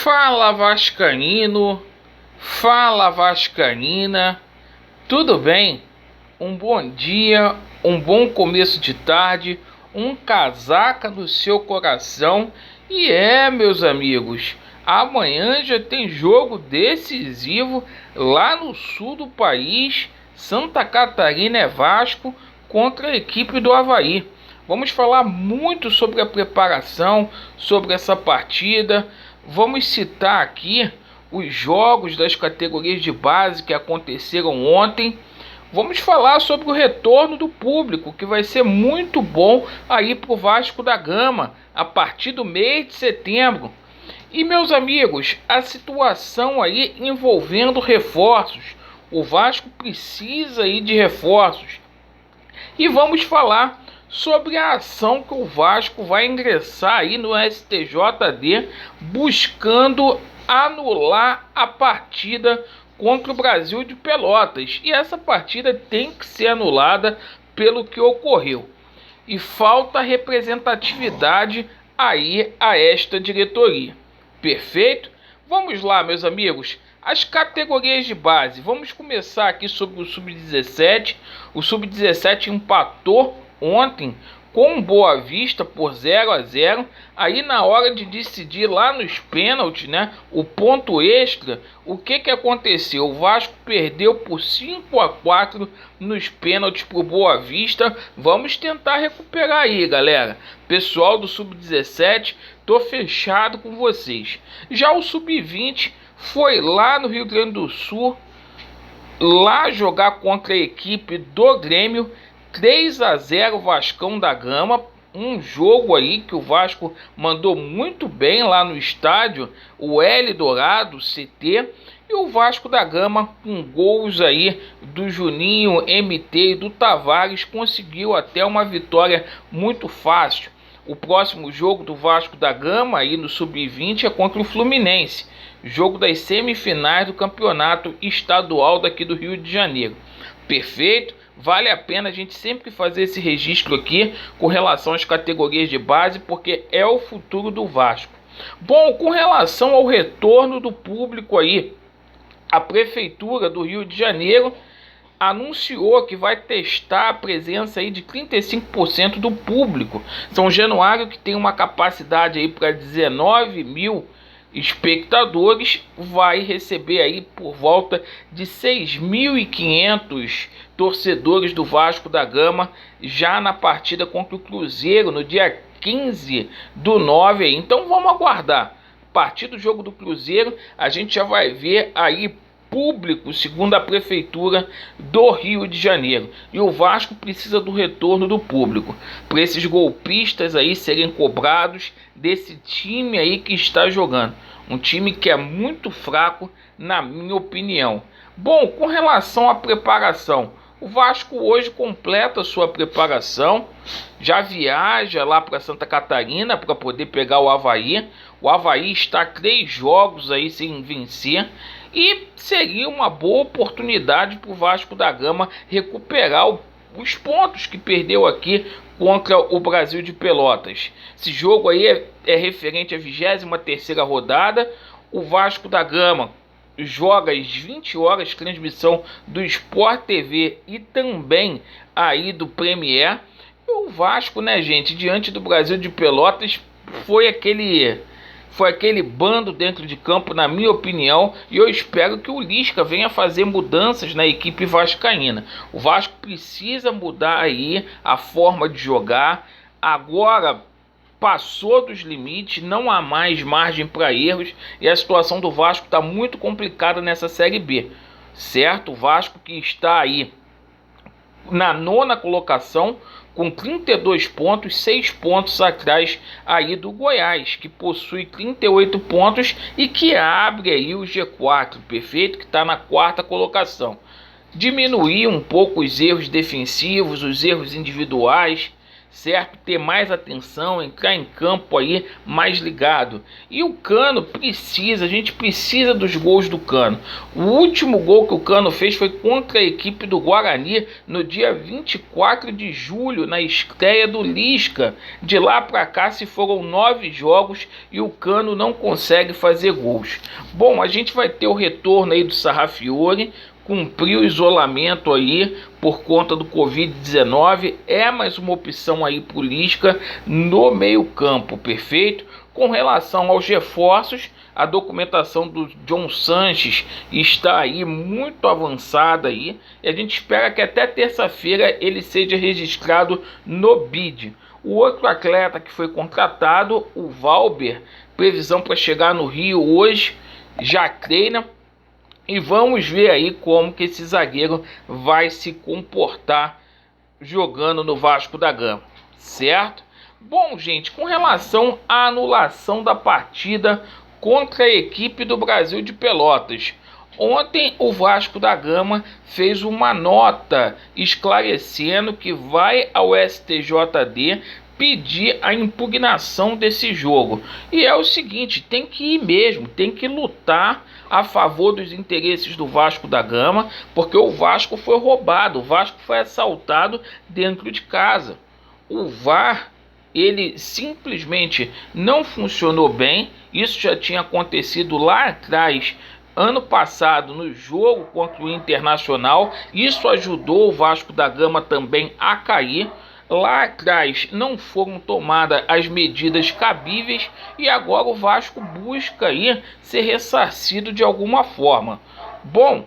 Fala Vascaíno, fala Vascaína, tudo bem? Um bom dia, um bom começo de tarde, um casaca no seu coração. Meus amigos, amanhã já tem jogo decisivo lá no sul do país. Santa Catarina é Vasco contra a equipe do Avaí. Vamos falar muito sobre a preparação, sobre essa partida. Vamos citar aqui os jogos das categorias de base que aconteceram ontem. Vamos falar sobre o retorno do público, que vai ser muito bom aí para o Vasco da Gama a partir do mês de setembro. E meus amigos, a situação aí envolvendo reforços. O Vasco precisa aí de reforços. E vamos falar sobre a ação que o Vasco vai ingressar aí no STJD, buscando anular a partida contra o Brasil de Pelotas. E essa partida tem que ser anulada pelo que ocorreu. E falta representatividade aí a esta diretoria. Perfeito? Vamos lá, meus amigos. As categorias de base. Vamos começar aqui sobre o Sub-17. O Sub-17 empatou ontem com Boa Vista por 0-0. Aí na hora de decidir lá nos pênaltis, né, o ponto extra, o que aconteceu? O Vasco perdeu por 5-4 nos pênaltis por Boa Vista. Vamos tentar recuperar aí, galera. Pessoal do Sub-17, tô fechado com vocês. Já o Sub-20 foi lá no Rio Grande do Sul, lá jogar contra a equipe do Grêmio. 3-0 Vascão da Gama, um jogo aí que o Vasco mandou muito bem lá no estádio, o L Dourado, CT, e o Vasco da Gama com gols aí do Juninho, MT e do Tavares conseguiu até uma vitória muito fácil. O próximo jogo do Vasco da Gama aí no Sub-20 é contra o Fluminense, jogo das semifinais do campeonato estadual daqui do Rio de Janeiro. Perfeito? Vale a pena a gente sempre fazer esse registro aqui com relação às categorias de base, porque é o futuro do Vasco. Bom, com relação ao retorno do público aí, a Prefeitura do Rio de Janeiro anunciou que vai testar a presença aí de 35% do público. São Januário, que tem uma capacidade aí para 19 mil espectadores, vai receber aí por volta de 6.500 torcedores do Vasco da Gama já na partida contra o Cruzeiro no dia 15/9. Então vamos aguardar. A partir do jogo do Cruzeiro a gente já vai ver aí público, segundo a Prefeitura do Rio de Janeiro. E o Vasco precisa do retorno do público, para esses golpistas aí serem cobrados desse time aí que está jogando. Um time que é muito fraco, na minha opinião. Bom, com relação à preparação, o Vasco hoje completa a sua preparação, já viaja lá para Santa Catarina para poder pegar o Avaí. O Avaí está a 3 jogos aí sem vencer e seria uma boa oportunidade para o Vasco da Gama recuperar os pontos que perdeu aqui contra o Brasil de Pelotas. Esse jogo aí é referente à 23ª rodada. O Vasco da Gama joga às 20 horas, transmissão do Sport TV e também aí do Premier. E o Vasco, né, gente, diante do Brasil de Pelotas, foi aquele bando dentro de campo, na minha opinião, e eu espero que o Lisca venha fazer mudanças na equipe vascaína. O Vasco precisa mudar aí a forma de jogar. Agora passou dos limites, não há mais margem para erros e a situação do Vasco está muito complicada nessa Série B, certo? O Vasco que está aí na 9ª colocação com 32 pontos, 6 pontos atrás aí do Goiás, que possui 38 pontos e que abre aí o G4, perfeito, que está na 4ª colocação. Diminuir um pouco os erros defensivos, os erros individuais, certo? Ter mais atenção, entrar em campo aí mais ligado. E o Cano a gente precisa dos gols do Cano. O último gol que o Cano fez foi contra a equipe do Guarani no dia 24 de julho, na estreia do Lisca. De lá para cá se foram 9 jogos e o Cano não consegue fazer gols. Bom, a gente vai ter o retorno aí do Sarrafiore, cumpriu o isolamento aí por conta do Covid-19, é mais uma opção aí pro Lisca no meio campo, perfeito? Com relação aos reforços, a documentação do John Sanches está aí muito avançada aí, e a gente espera que até terça-feira ele seja registrado no BID. O outro atleta que foi contratado, o Valber, previsão para chegar no Rio hoje, já treina. E vamos ver aí como que esse zagueiro vai se comportar jogando no Vasco da Gama, certo? Bom, gente, com relação à anulação da partida contra a equipe do Brasil de Pelotas, ontem o Vasco da Gama fez uma nota esclarecendo que vai ao STJD pedir a impugnação desse jogo. E é o seguinte, tem que ir mesmo, tem que lutar a favor dos interesses do Vasco da Gama, porque o Vasco foi roubado, o Vasco foi assaltado dentro de casa. O VAR, ele simplesmente não funcionou bem, isso já tinha acontecido lá atrás, ano passado, no jogo contra o Internacional, isso ajudou o Vasco da Gama também a cair. Lá atrás não foram tomadas as medidas cabíveis e agora o Vasco busca aí ser ressarcido de alguma forma. Bom,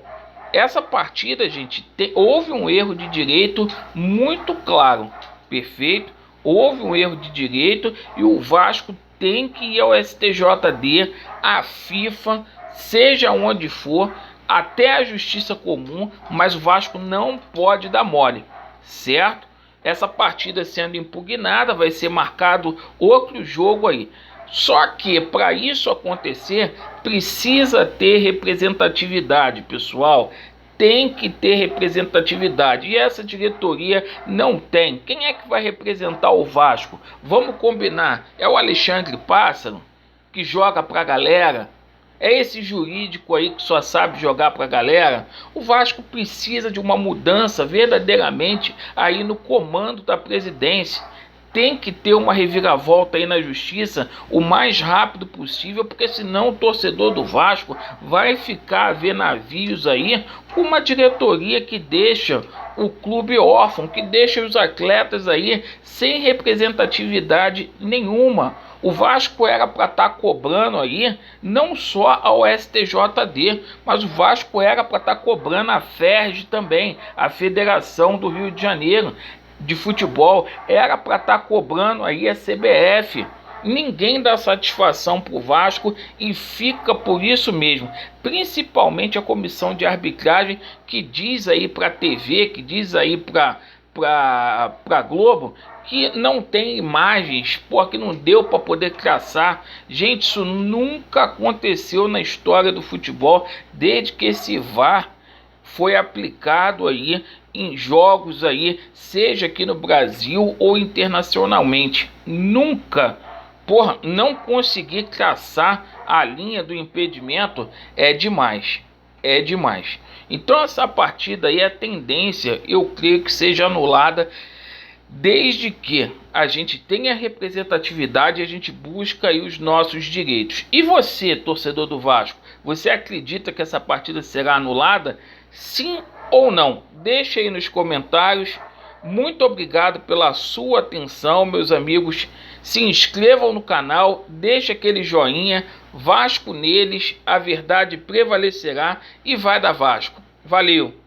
essa partida, gente, houve um erro de direito muito claro, perfeito? Houve um erro de direito e o Vasco tem que ir ao STJD, à FIFA, seja onde for, até a Justiça Comum, mas o Vasco não pode dar mole, certo? Essa partida sendo impugnada, vai ser marcado outro jogo aí. Só que para isso acontecer, precisa ter representatividade, pessoal. Tem que ter representatividade. E essa diretoria não tem. Quem é que vai representar o Vasco? Vamos combinar. É o Alexandre Pássaro, que joga para a galera? É esse jurídico aí que só sabe jogar para a galera? O Vasco precisa de uma mudança verdadeiramente aí no comando da presidência. Tem que ter uma reviravolta aí na justiça o mais rápido possível, porque senão o torcedor do Vasco vai ficar a ver navios aí com uma diretoria que deixa o clube órfão, que deixa os atletas aí sem representatividade nenhuma. O Vasco era para estar cobrando aí não só ao STJD, mas o Vasco era para estar cobrando a FERJ também, a Federação do Rio de Janeiro de Futebol, era para estar cobrando aí a CBF. Ninguém dá satisfação para o Vasco e fica por isso mesmo, principalmente a comissão de arbitragem que diz aí para a TV, que diz aí para Globo, que não tem imagens, porque não deu para poder traçar. Gente, isso nunca aconteceu na história do futebol, desde que esse VAR foi aplicado aí em jogos aí, seja aqui no Brasil ou internacionalmente. Nunca, não conseguir traçar a linha do impedimento é demais. É demais. Então essa partida aí, a tendência, eu creio que seja anulada, desde que a gente tenha representatividade e a gente busca aí os nossos direitos. E você, torcedor do Vasco, você acredita que essa partida será anulada? Sim ou não? Deixa aí nos comentários. Muito obrigado pela sua atenção, meus amigos. Se inscrevam no canal, deixa aquele joinha. Vasco neles, a verdade prevalecerá e vai dar Vasco. Valeu!